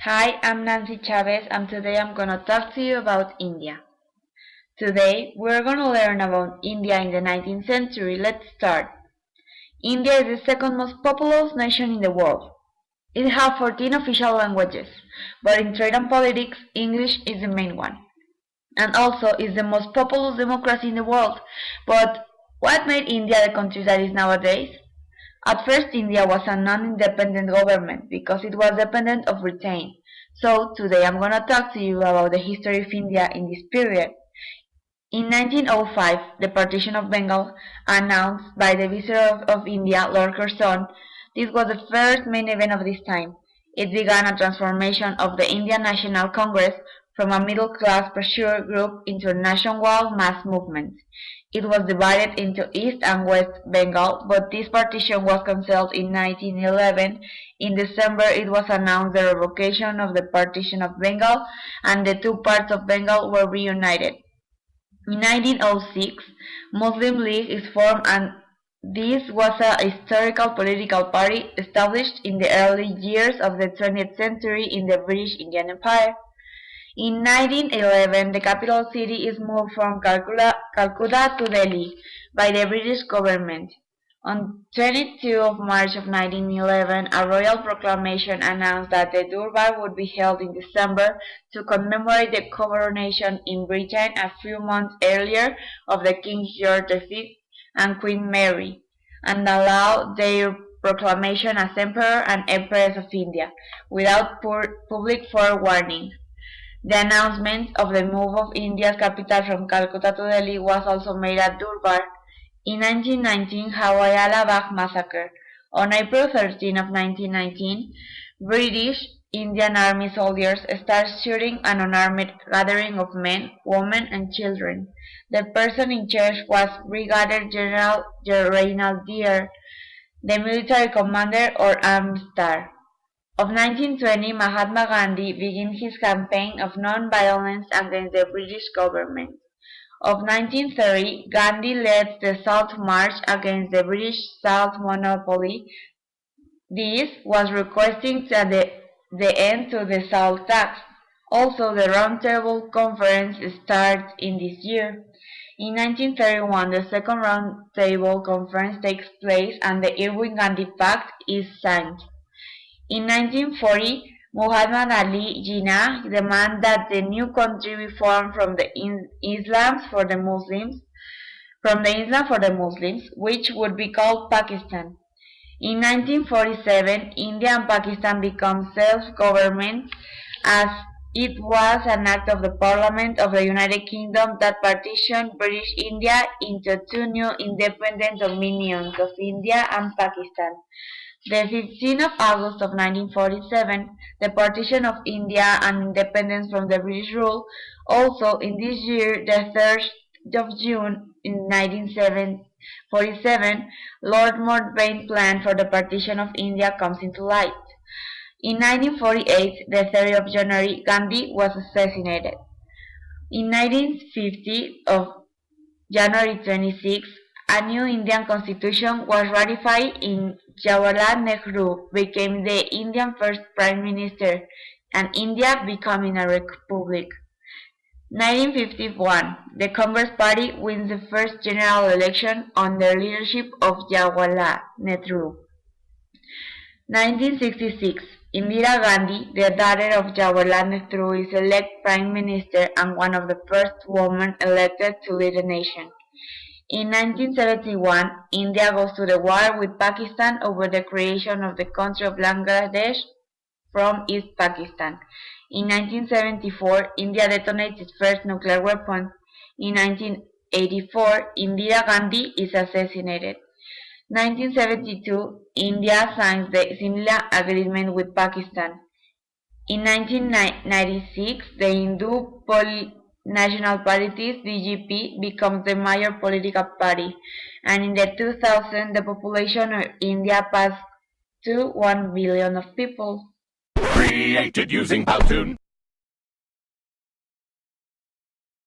Hi, I'm Nancy Chavez, and today I'm gonna talk to you about India. Today, we're gonna learn about India in the 19th century. Let's start. India is the second most populous nation in the world. It has 14 official languages, but in trade and politics, English is the main one. And also is the most populous democracy in the world. But what made India the country that is nowadays? At first, India was a non-independent government because it was dependent of Britain. So today I'm gonna talk to you about the history of India in this period. In 1905, the partition of Bengal, announced by the Viceroy of India, Lord Curzon, this was the first main event of this time. It began a transformation of the Indian National Congress from a middle-class pressure group into a nationwide mass movement. It was divided into East and West Bengal, but this partition was cancelled in 1911. In December, it was announced the revocation of the partition of Bengal, and the two parts of Bengal were reunited. In 1906, Muslim League is formed, and this was a historical political party established in the early years of the 20th century in the British Indian Empire. In 1911, the capital city is moved from Calcutta to Delhi by the British government. On 22 of March of 1911, a royal proclamation announced that the Durbar would be held in December to commemorate the coronation in Britain a few months earlier of the King George V and Queen Mary, and allow their proclamation as Emperor and Empress of India, without public forewarning. The announcement of the move of India's capital from Calcutta to Delhi was also made at Durbar. In 1919, Jallianwala Bagh massacre. On April 13 of 1919, British Indian Army soldiers started shooting an unarmed gathering of men, women, and children. The person in charge was Brigadier General Reynald Deer, the military commander or armed star. Of 1920, Mahatma Gandhi began his campaign of non-violence against the British government. Of 1930, Gandhi led the Salt March against the British salt monopoly. This was requesting the end to the salt tax. Also, the Round Table Conference started in this year. In 1931, the second Round Table Conference takes place and the Irwin Gandhi Pact is signed. In 1940, Muhammad Ali Jinnah demanded that the new country be formed from the Islam for the Muslims, which would be called Pakistan. In 1947, India and Pakistan became self-government as it was an act of the Parliament of the United Kingdom that partitioned British India into two new independent dominions of India and Pakistan. The 15th of August of 1947, the partition of India and independence from the British rule. Also in this year, the 3rd of June in 1947, Lord Mountbatten's plan for the partition of India comes into light. In 1948, the 3rd of January, Gandhi was assassinated. In 1950, of January 26, a new Indian constitution was ratified in Jawaharlal Nehru became the Indian first Prime Minister, and India becoming a republic. 1951, the Congress Party wins the first general election under leadership of Jawaharlal Nehru. 1966, Indira Gandhi, the daughter of Jawaharlal Nehru, is elected Prime Minister and one of the first women elected to lead the nation. In 1971, India goes to the war with Pakistan over the creation of the country of Bangladesh from East Pakistan. In 1974, India detonates its first nuclear weapon. In 1984, Indira Gandhi is assassinated. 1972, India signs the Simla Agreement with Pakistan. In 1996, the Hindu National Party (BJP) becomes the major political party, and in the 2000, the population of India passed to 1 billion of people. Created using PowToon.